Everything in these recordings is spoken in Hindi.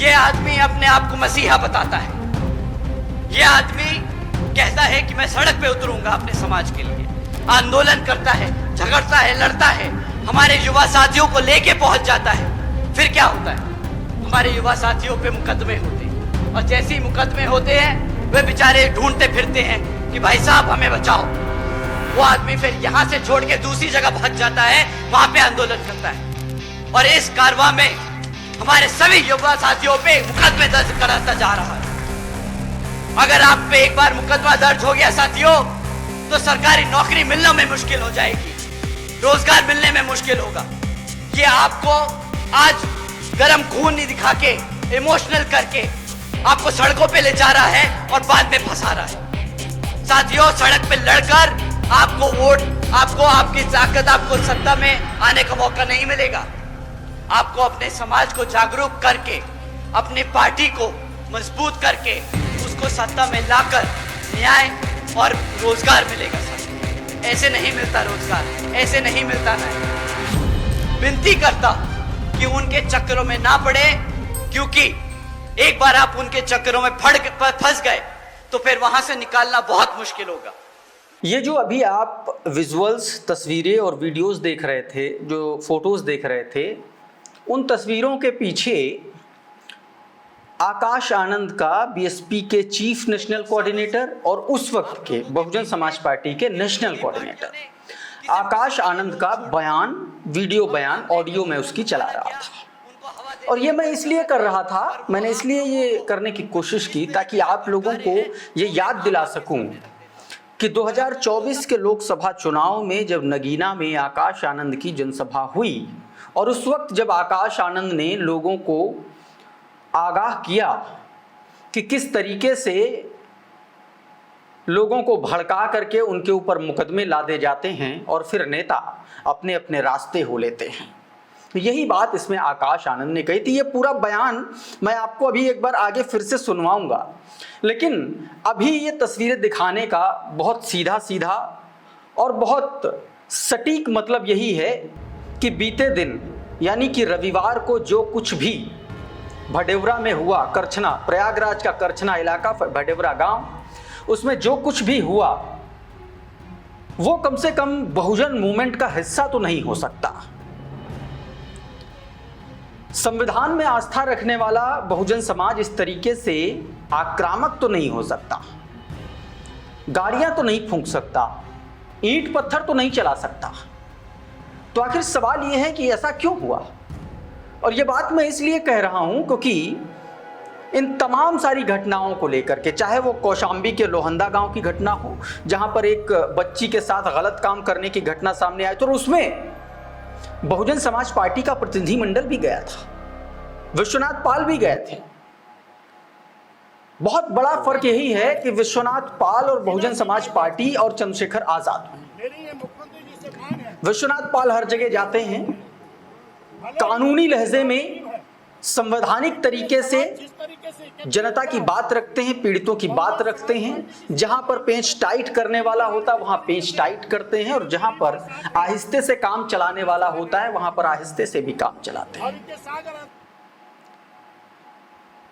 ये आदमी अपने आप को मसीहा बताता है। ये आदमी कहता है कि मैं सड़क पे उतरूंगा अपने समाज के लिए, आंदोलन करता है, झगड़ता है, लड़ता है, हमारे युवा साथियों को लेके पहुंच जाता है। फिर क्या होता है? हमारे युवा साथियों पे मुकदमे होते हैं, और जैसे ही मुकदमे होते हैं वे बेचारे ढूंढते फिरते हैं कि भाई साहब हमें बचाओ। वो आदमी फिर यहां से छोड़ के दूसरी जगह भाग जाता है, वहां पे आंदोलन करता है, और इस कारवां में हमारे सभी युवा साथियों पे मुकदमे दर्ज कराता जा रहा है। अगर आप पे एक बार मुकदमा दर्ज हो गया साथियों, तो सरकारी नौकरी मिलने में मुश्किल हो जाएगी, रोजगार मिलने में मुश्किल होगा। ये आपको आज गरम खून नहीं दिखा के, इमोशनल करके आपको सड़कों पे ले जा रहा है और बाद में फंसा रहा है। साथियों, सड़क पे लड़कर आपको वोट, आपको आपकी ताकत, आपको सत्ता में आने का मौका नहीं मिलेगा। आपको अपने समाज को जागरूक करके, अपनी पार्टी को मजबूत करके उसको सत्ता में लाकर न्याय और रोजगार मिलेगा। सर, ऐसे नहीं मिलता रोजगार, ऐसे नहीं मिलता न्याय। विनती करता कि उनके चक्करों में ना पड़े, क्योंकि एक बार आप उनके चक्करों में फंस गए तो फिर वहां से निकालना बहुत मुश्किल होगा। ये जो अभी आप विजुअल्स, तस्वीरें और वीडियोस देख रहे थे, जो फोटोज देख रहे थे, उन तस्वीरों के पीछे आकाश आनंद का बीएसपी के चीफ नेशनल कोऑर्डिनेटर और उस वक्त के बहुजन समाज पार्टी के नेशनल कोऑर्डिनेटर आकाश आनंद का बयान, वीडियो बयान, ऑडियो में उसकी चला रहा था। और ये मैं इसलिए कर रहा था, मैंने इसलिए ये करने की कोशिश की ताकि आप लोगों को ये याद दिला सकूं कि 2024 के लोकसभा चुनाव में जब नगीना में आकाश आनंद की जनसभा हुई, और उस वक्त जब आकाश आनंद ने लोगों को आगाह किया कि किस तरीके से लोगों को भड़का करके उनके ऊपर मुकदमे लादे जाते हैं और फिर नेता अपने अपने रास्ते हो लेते हैं, यही बात इसमें आकाश आनंद ने कही थी। ये पूरा बयान मैं आपको अभी एक बार आगे फिर से सुनवाऊंगा, लेकिन अभी ये तस्वीरें दिखाने का बहुत सीधा सीधा और बहुत सटीक मतलब यही है कि बीते दिन यानी कि रविवार को जो कुछ भी भडेवरा में हुआ, करछना, प्रयागराज का करछना इलाका, भडेवरा गांव, उसमें जो कुछ भी हुआ वो कम से कम बहुजन मूवमेंट का हिस्सा तो नहीं हो सकता। संविधान में आस्था रखने वाला बहुजन समाज इस तरीके से आक्रामक तो नहीं हो सकता, गाड़ियां तो नहीं फूंक सकता, ईंट पत्थर तो नहीं चला सकता। तो आखिर सवाल यह है कि ऐसा क्यों हुआ? और यह बात मैं इसलिए कह रहा हूं क्योंकि इन तमाम सारी घटनाओं को लेकर के, चाहे वो कौशाम्बी के लोहंदा गांव की घटना हो जहां पर एक बच्ची के साथ गलत काम करने की घटना सामने आई, तो उसमें बहुजन समाज पार्टी का प्रतिनिधिमंडल भी गया था, विश्वनाथ पाल भी गए थे। बहुत बड़ा फर्क यही है कि विश्वनाथ पाल और बहुजन समाज पार्टी और चंद्रशेखर आजाद, विश्वनाथ पाल हर जगह जाते हैं, कानूनी लहजे में संवैधानिक तरीके से जनता की बात रखते हैं, पीड़ितों की बात रखते हैं। जहां पर पेंच टाइट करने वाला होता है वहां पेंच टाइट करते हैं, और जहां पर आहिस्ते से काम चलाने वाला होता है वहां पर आहिस्ते से भी काम चलाते हैं।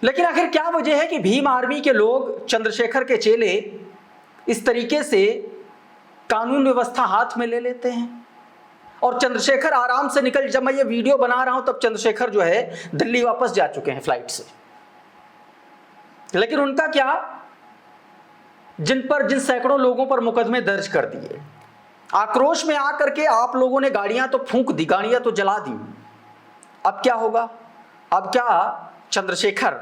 लेकिन आखिर क्या वजह है कि भीम आर्मी के लोग, चंद्रशेखर के चेले इस तरीके से कानून व्यवस्था हाथ में ले लेते हैं और चंद्रशेखर आराम से निकल, जब मैं ये वीडियो बना रहा हूं तब चंद्रशेखर जो है दिल्ली वापस जा चुके हैं फ्लाइट से। लेकिन उनका क्या, जिन सैकड़ों लोगों पर मुकदमे दर्ज कर दिए, आक्रोश में आकर के आप लोगों ने गाड़ियां तो फूंक दी, गाड़ियां तो जला दी। अब क्या होगा? अब क्या चंद्रशेखर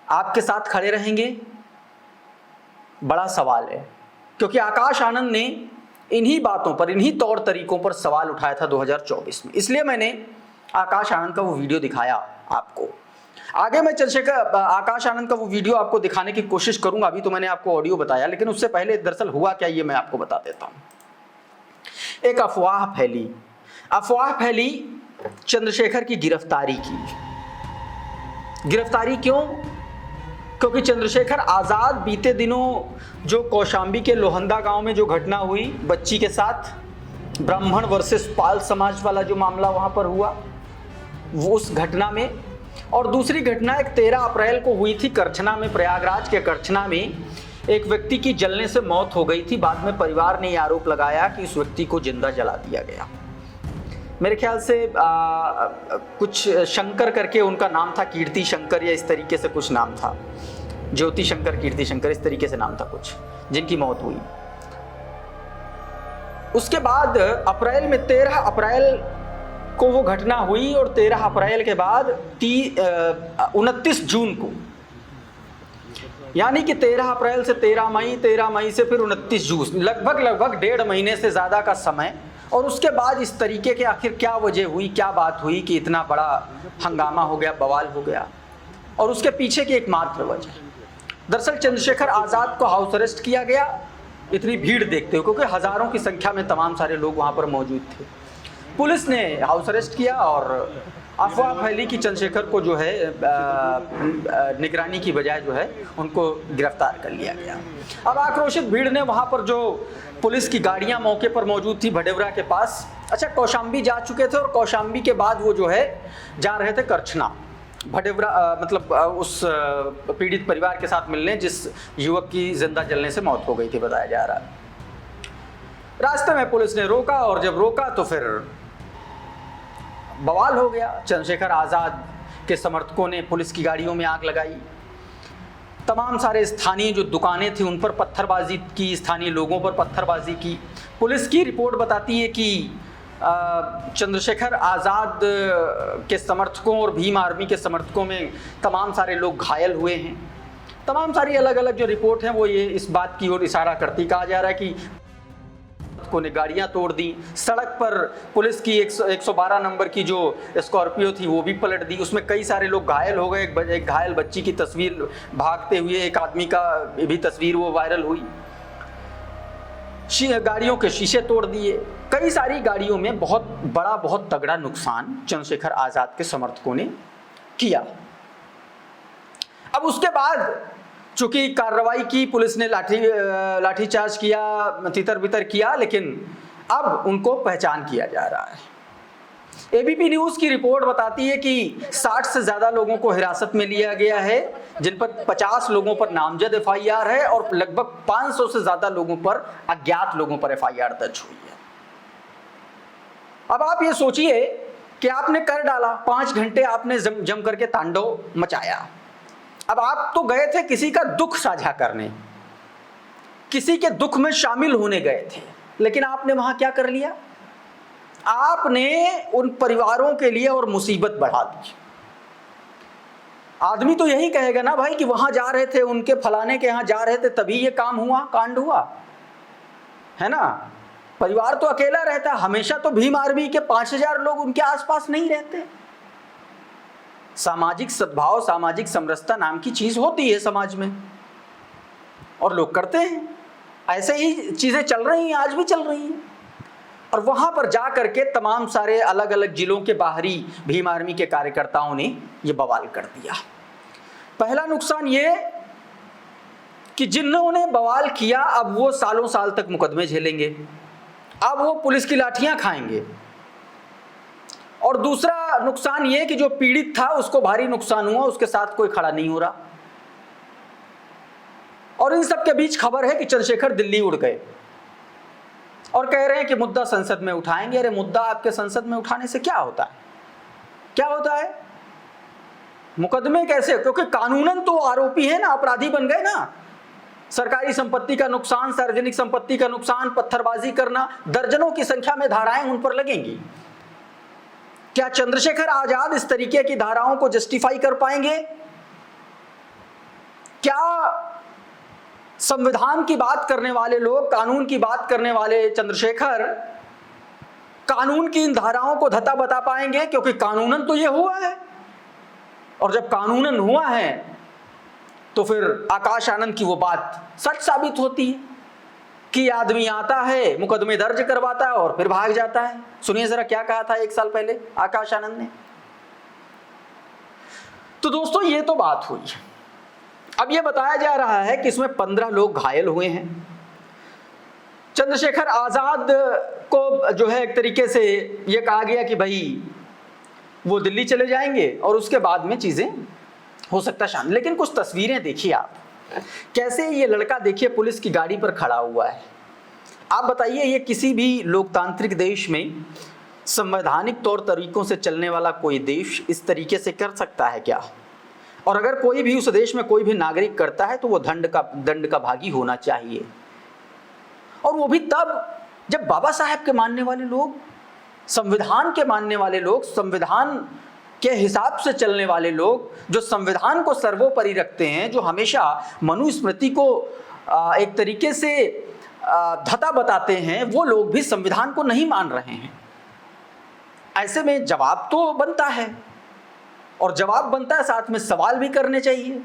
आपके साथ खड़े रहेंगे? बड़ा सवाल है, क्योंकि आकाश आनंद ने इन्हीं बातों पर, इन्हीं तौर तरीकों पर सवाल उठाया था 2024 में। इसलिए मैंने आकाश आनंद का वो वीडियो दिखाया आपको। आगे मैं आकाश आनंद का वो वीडियो आपको दिखाने की कोशिश करूंगा। अभी तो मैंने आपको ऑडियो बताया, लेकिन उससे पहले दरअसल हुआ क्या ये मैं आपको बता देता हूं। एक अफवाह फैली चंद्रशेखर की गिरफ्तारी की। गिरफ्तारी क्यों? क्योंकि चंद्रशेखर आजाद बीते दिनों जो कौशाम्बी के लोहंदा गांव में जो घटना हुई बच्ची के साथ, ब्राह्मण वर्सेस पाल समाज वाला जो मामला वहां पर हुआ, वो उस घटना में और दूसरी घटना एक 13 अप्रैल को हुई थी करछना में, प्रयागराज के करछना में एक व्यक्ति की जलने से मौत हो गई थी। बाद में परिवार ने आरोप लगाया कि उस व्यक्ति को जिंदा जला दिया गया। मेरे ख्याल से कुछ शंकर करके उनका नाम था, कीर्ति शंकर या इस तरीके से कुछ नाम था, ज्योति शंकर, कीर्ति शंकर, इस तरीके से नाम था कुछ, जिनकी मौत हुई। उसके बाद अप्रैल में 13 अप्रैल को वो घटना हुई और 13 अप्रैल के बाद 29 जून को, यानी कि 13 अप्रैल से 13 मई, 13 मई से फिर 29 जून, लगभग 1.5 महीने से ज़्यादा का समय। और उसके बाद इस तरीके के आखिर क्या वजह हुई, क्या बात हुई कि इतना बड़ा हंगामा हो गया, बवाल हो गया, और उसके पीछे की एकमात्र वजह, दरअसल चंद्रशेखर आज़ाद को हाउस अरेस्ट किया गया इतनी भीड़ देखते हुए, क्योंकि हज़ारों की संख्या में तमाम सारे लोग वहाँ पर मौजूद थे। पुलिस ने हाउस अरेस्ट किया और अफवाह फैली कि चंद्रशेखर को जो है निगरानी की बजाय जो है उनको गिरफ्तार कर लिया गया। अब आक्रोशित भीड़ ने वहाँ पर जो पुलिस की गाड़ियाँ मौके पर मौजूद थी भटेवरा के पास, अच्छा कौशाम्बी जा चुके थे और कौशाम्बी के बाद वो जो है जा रहे थे करछना, भटेवरा मतलब उस पीड़ित परिवार के साथ मिलने जिस युवक की जिंदा जलने से मौत हो गई थी, बताया जा रहा है। रास्ते में पुलिस ने रोका और जब रोका तो फिर बवाल हो गया। चंद्रशेखर आज़ाद के समर्थकों ने पुलिस की गाड़ियों में आग लगाई, तमाम सारे स्थानीय जो दुकानें थी उन पर पत्थरबाजी की, स्थानीय लोगों पर पत्थरबाजी की। पुलिस की रिपोर्ट बताती है कि चंद्रशेखर आज़ाद के समर्थकों और भीम आर्मी के समर्थकों में तमाम सारे लोग घायल हुए हैं। तमाम सारी अलग अलग जो रिपोर्ट हैं वो ये इस बात की ओर इशारा करती, कहा जा रहा है कि को ने गाड़ियां तोड़ दी, सड़क पर पुलिस की 112 नंबर की जो स्कॉर्पियो थी वो भी पलट दी, उसमें कई सारे लोग घायल हो गए। एक घायल बच्ची की तस्वीर भागते हुए एक आदमी का भी तस्वीर वो वायरल हुई। गाड़ियों के शीशे तोड़ दिए, कई सारी गाड़ियों में बहुत बड़ा बहुत तगड़ा नुकसान चंद्रशेखर आज़ाद के समर्थकों ने किया। अब उसके बाद चूंकि कार्रवाई की, पुलिस ने लाठीचार्ज किया, तितर बितर किया, लेकिन अब उनको पहचान किया जा रहा है। एबीपी न्यूज़ की रिपोर्ट बताती है कि 60 से ज़्यादा लोगों को हिरासत में लिया गया है, जिन पर 50 लोगों पर नामजद एफआईआर है और लगभग 500 से ज़्यादा लोगों पर, अज्ञात लोगों पर एफआईआर दर्ज हुई है। अब आप ये सोचिए कि आपने कर डाला, 5 घंटे आपने जम करके तांडव मचाया। अब आप तो गए थे किसी का दुख साझा करने, किसी के दुख में शामिल होने गए थे, लेकिन आपने वहां क्या कर लिया? आपने उन परिवारों के लिए और मुसीबत बढ़ा दी। आदमी तो यही कहेगा ना भाई कि वहां जा रहे थे, उनके फलाने के यहां जा रहे थे, तभी ये काम हुआ, कांड हुआ, है ना। परिवार तो अकेला रहता, हमेशा तो भीम आर्मी के 5000 लोग उनके आसपास नहीं रहते। सामाजिक सद्भाव, सामाजिक समरसता नाम की चीज होती है समाज में और लोग करते हैं। ऐसे ही चीजें चल रही हैं, आज भी चल रही हैं। और वहां पर जा करके तमाम सारे अलग अलग जिलों के बाहरी भीम आर्मी के कार्यकर्ताओं ने ये बवाल कर दिया। पहला नुकसान ये कि जिन्होंने बवाल किया अब वो सालों साल तक मुकदमे झेलेंगे, अब वो पुलिस की लाठियां खाएंगे। और दूसरा नुकसान ये कि जो पीड़ित था उसको भारी नुकसान हुआ, उसके साथ कोई खड़ा नहीं हो रहा। और इन सब के बीच खबर है कि चंद्रशेखर दिल्ली उड़ गए और कह रहे हैं कि मुद्दा संसद में उठाएंगे। अरे मुद्दा आपके संसद में उठाने से क्या होता है? क्या होता है? मुकदमे कैसे? क्योंकि कानूनन तो आरोपी है ना, अपराधी बन गए ना। सरकारी संपत्ति का नुकसान, सार्वजनिक संपत्ति का नुकसान, पत्थरबाजी करना, दर्जनों की संख्या में धाराएं उन पर लगेंगी। क्या चंद्रशेखर आजाद इस तरीके की धाराओं को जस्टिफाई कर पाएंगे? क्या संविधान की बात करने वाले लोग, कानून की बात करने वाले चंद्रशेखर कानून की इन धाराओं को धता बता पाएंगे? क्योंकि कानूनन तो ये हुआ है, और जब कानूनन हुआ है तो फिर आकाश आनंद की वो बात सच साबित होती है कि आदमी आता है, मुकदमे दर्ज करवाता है और फिर भाग जाता है। सुनिए जरा क्या कहा था 1 साल पहले आकाश आनंद ने। तो दोस्तों ये तो बात हुई। अब ये बताया जा रहा है कि इसमें 15 लोग घायल हुए हैं। चंद्रशेखर आजाद को जो है एक तरीके से ये कहा गया कि भाई वो दिल्ली चले जाएंगे और उसके बाद में चीजें हो सकता है शांत। लेकिन कुछ तस्वीरें देखिए आप, कैसे ये लड़का देखिए पुलिस की गाड़ी पर खड़ा हुआ है। आप बताइए, ये किसी भी लोकतांत्रिक देश में, संवैधानिक तौर तरीकों से चलने वाला कोई देश इस तरीके से कर सकता है क्या? और अगर कोई भी उस देश में कोई भी नागरिक करता है तो वो दंड का भागी होना चाहिए। और वो भी तब जब बाबा साहेब के मानने वाले लोग, संविधान के मानने वाले लोग, संविधान के हिसाब से चलने वाले लोग, जो संविधान को सर्वोपरि रखते हैं, जो हमेशा मनुस्मृति को एक तरीके से धता बताते हैं, वो लोग भी संविधान को नहीं मान रहे हैं। ऐसे में जवाब तो बनता है, और जवाब बनता है साथ में सवाल भी करने चाहिए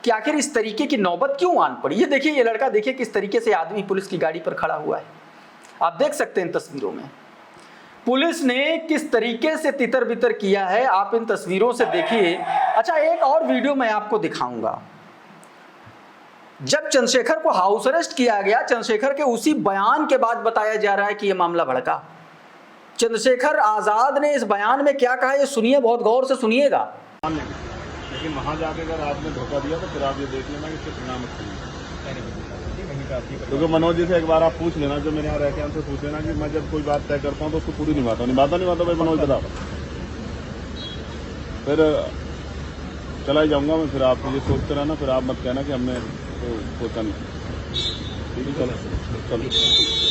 कि आखिर इस तरीके की नौबत क्यों आन पड़ी। ये देखिए, ये लड़का देखिए किस तरीके से आदमी पुलिस की गाड़ी पर खड़ा हुआ है। आप देख सकते हैं इन तस्वीरों में पुलिस ने किस तरीके से तितर बितर किया है। आप इन तस्वीरों से देखिए। अच्छा, एक और वीडियो मैं आपको दिखाऊंगा। जब चंद्रशेखर को हाउस अरेस्ट किया गया, चंद्रशेखर के उसी बयान के बाद बताया जा रहा है कि यह मामला भड़का। चंद्रशेखर आजाद ने इस बयान में क्या कहा, ये सुनिए, बहुत गौर से सुनिएगा। लेकिन वहां जाके अगर आपने धोखा दिया तो फिर आप ये देख लेना कि इसके परिणाम अच्छे नहीं। क्योंकि मनोज जी से एक बार आप पूछ लेना, जो मेरे यहाँ रह के हमसे पूछ लेना कि मैं जब कोई बात तय करता हूँ तो उसको पूरी निभाता भाई मनोज बता, फिर चला ही जाऊंगा मैं। फिर आप ये सोचते रहना, फिर आप मत कहना कि हमने तो सोचा नहीं। ठीक है, चलो।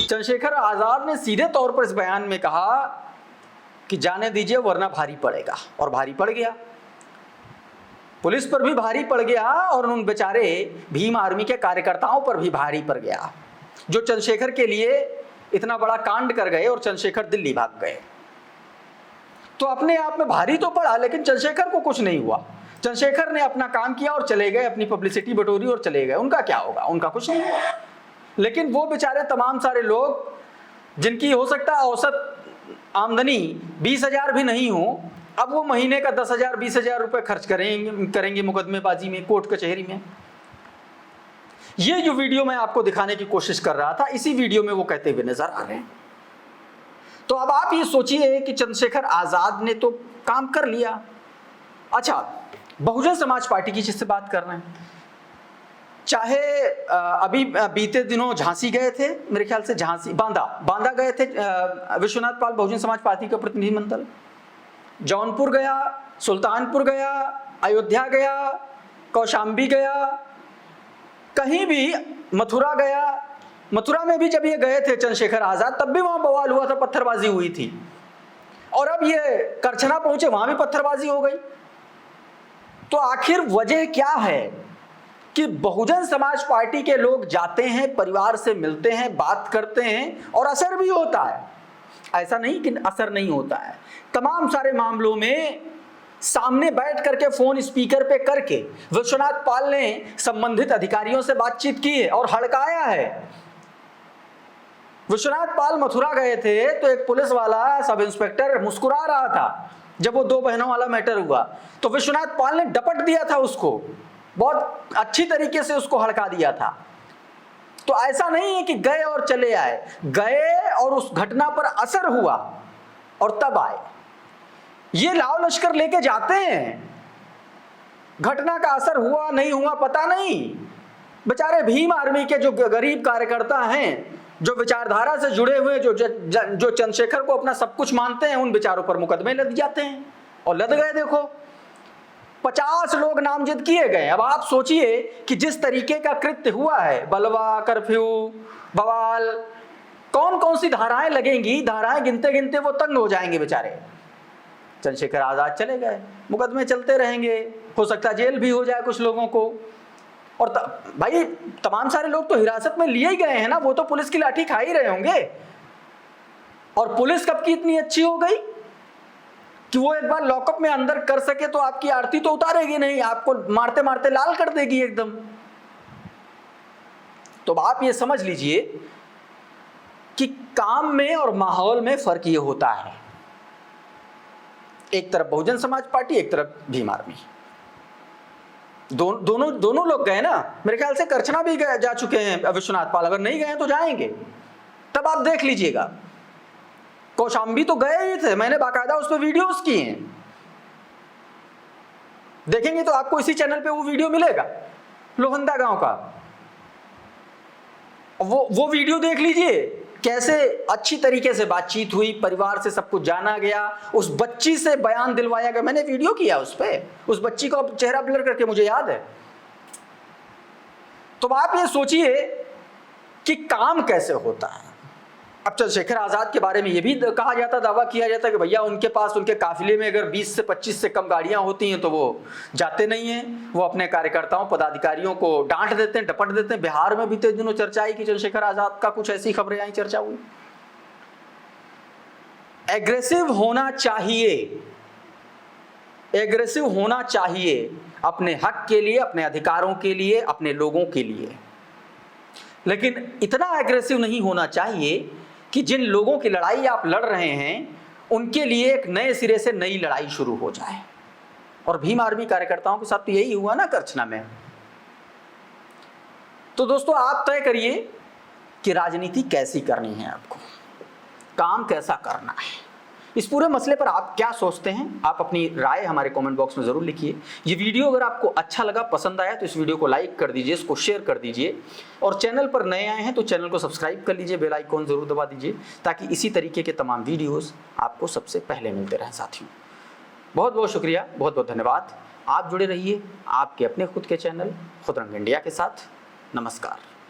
चंद्रशेखर आजाद ने सीधे तौर पर इस बयान में कहा कि जाने दीजिए वरना भारी पड़ेगा, और भारी पड़ गया। पुलिस पर भी भारी पड़ गया और उन बेचारे भीम आर्मी के कार्यकर्ताओं पर भी भारी पड़ गया, जो चंद्रशेखर के लिए इतना बड़ा कांड कर गए और चंद्रशेखर दिल्ली भाग गए। तो अपने आप में भारी तो पड़ा, लेकिन चंद्रशेखर को कुछ नहीं हुआ। चंद्रशेखर ने अपना काम किया और चले गए, अपनी पब्लिसिटी बटोरी और चले गए। उनका क्या होगा? उनका कुछ नहीं हुआ। लेकिन वो बेचारे तमाम सारे लोग, जिनकी हो सकता है औसत आमदनी 20,000 भी नहीं हो, अब वो महीने का 10,000 20,000 रुपए खर्च करेंगे मुकदमेबाजी में, कोर्ट कचहरी में। ये जो वीडियो मैं आपको दिखाने की कोशिश कर रहा था, इसी वीडियो में वो कहते हुए नजर आ रहे हैं। तो अब आप ये सोचिए कि चंद्रशेखर आजाद ने तो काम कर लिया। अच्छा, बहुजन समाज पार्टी की जिससे बात कर रहे हैं, चाहे अभी बीते दिनों झांसी गए थे, मेरे ख्याल से झांसी बांदा गए थे विश्वनाथ पाल, बहुजन समाज पार्टी का प्रतिनिधिमंडल। जौनपुर गया, सुल्तानपुर गया, अयोध्या गया, कौशाम्बी गया, कहीं भी, मथुरा गया। मथुरा में भी जब ये गए थे चंद्रशेखर आजाद, तब भी वहां बवाल हुआ था, पत्थरबाजी हुई थी। और अब ये करछना पहुंचे, वहां भी पत्थरबाजी हो गई। तो आखिर वजह क्या है कि बहुजन समाज पार्टी के लोग जाते हैं, परिवार से मिलते हैं, बात करते हैं और असर भी होता है। ऐसा नहीं कि असर नहीं होता है। तमाम सारे मामलों में सामने बैठ करके, फोन स्पीकर पे करके विश्वनाथ पाल ने संबंधित अधिकारियों से बातचीत की है और हड़काया है। विश्वनाथ पाल मथुरा गए थे तो एक पुलिस वाला, सब इंस्पेक्टर मुस्कुरा रहा था जब वो 2 बहनों वाला मैटर हुआ, तो विश्वनाथ पाल ने डपट दिया था उसको, बहुत अच्छी तरीके से उसको हड़का दिया था। तो ऐसा नहीं है कि गए और चले आए, गए और उस घटना पर असर हुआ और तब आए। ये लाव लश्कर लेके जाते हैं, घटना का असर हुआ नहीं हुआ पता नहीं। बेचारे भीम आर्मी के जो गरीब कार्यकर्ता हैं, जो विचारधारा से जुड़े हुए, जो चंद्रशेखर को अपना सब कुछ मानते हैं, उन बेचारों पर मुकदमे लद जाते हैं और लद गए। देखो, 50 लोग नामजद किए गए। अब आप सोचिए कि जिस तरीके का कृत्य हुआ है, बलवा, कर्फ्यू, बवाल, कौन कौन सी धाराएं लगेंगी, धाराएं गिनते गिनते वो तंग हो जाएंगे बेचारे। चंद्रशेखर आजाद चले गए, मुकदमे चलते रहेंगे, हो सकता है जेल भी हो जाए कुछ लोगों को। और भाई तमाम सारे लोग तो हिरासत में लिए ही गए हैं ना, वो तो पुलिस की लाठी खा ही रहे होंगे। और पुलिस कब की इतनी अच्छी हो गई कि वो एक बार लॉकअप में अंदर कर सके तो आपकी आरती तो उतारेगी नहीं, आपको मारते मारते लाल कर देगी एकदम। तो आप ये समझ लीजिए कि काम में और माहौल में फर्क ये होता है। एक तरफ बहुजन समाज पार्टी, एक तरफ भीम आर्मी। दोनों लोग गए ना, मेरे ख्याल से करछना भी जा चुके हैं विश्वनाथ पाल, अगर नहीं गए तो जाएंगे, तब आप देख लीजिएगा। कौशाम्बी तो गए ही थे, मैंने बाकायदा उस पर वीडियोस किए हैं। देखेंगे तो आपको इसी चैनल पे वो वीडियो मिलेगा लोहंदा गांव का। वो वीडियो देख लीजिए, कैसे अच्छी तरीके से बातचीत हुई, परिवार से सब कुछ जाना गया, उस बच्ची से बयान दिलवाया गया। मैंने वीडियो किया उस पे, उस बच्ची का चेहरा ब्लर करके मुझे याद है। तो आप ये सोचिए कि काम कैसे होता है। अब चंद्रशेखर आजाद के बारे में ये भी कहा जाता, दावा किया जाता कि भैया उनके पास, उनके काफिले में अगर 20 से 25 से कम गाड़ियां होती हैं तो वो जाते नहीं हैं, वो अपने कार्यकर्ताओं पदाधिकारियों को डांट देते हैं, डपट देते हैं। बिहार में बीते दिनों चर्चा आई कि चंद्रशेखर आजाद का कुछ ऐसी खबरें आई, चर्चा हुई। एग्रेसिव होना चाहिए, एग्रेसिव होना चाहिए अपने हक के लिए, अपने अधिकारों के लिए, अपने लोगों के लिए, लेकिन इतना एग्रेसिव नहीं होना चाहिए कि जिन लोगों की लड़ाई आप लड़ रहे हैं उनके लिए एक नए सिरे से नई लड़ाई शुरू हो जाए। और भीम आर्मी कार्यकर्ताओं के साथ तो यही हुआ ना करछना में। तो दोस्तों आप तय करिए कि राजनीति कैसी करनी है, आपको काम कैसा करना है। इस पूरे मसले पर आप क्या सोचते हैं, आप अपनी राय हमारे कमेंट बॉक्स में जरूर लिखिए। ये वीडियो अगर आपको अच्छा लगा, पसंद आया, तो इस वीडियो को लाइक कर दीजिए, इसको शेयर कर दीजिए, और चैनल पर नए आए हैं तो चैनल को सब्सक्राइब कर लीजिए, बेल आइकॉन जरूर दबा दीजिए, ताकि इसी तरीके के तमाम वीडियोस आपको सबसे पहले मिलते रहें। साथियों बहुत बहुत शुक्रिया, बहुत बहुत धन्यवाद। आप जुड़े रहिए आपके अपने खुद के चैनल खुदरंग इंडिया के साथ। नमस्कार।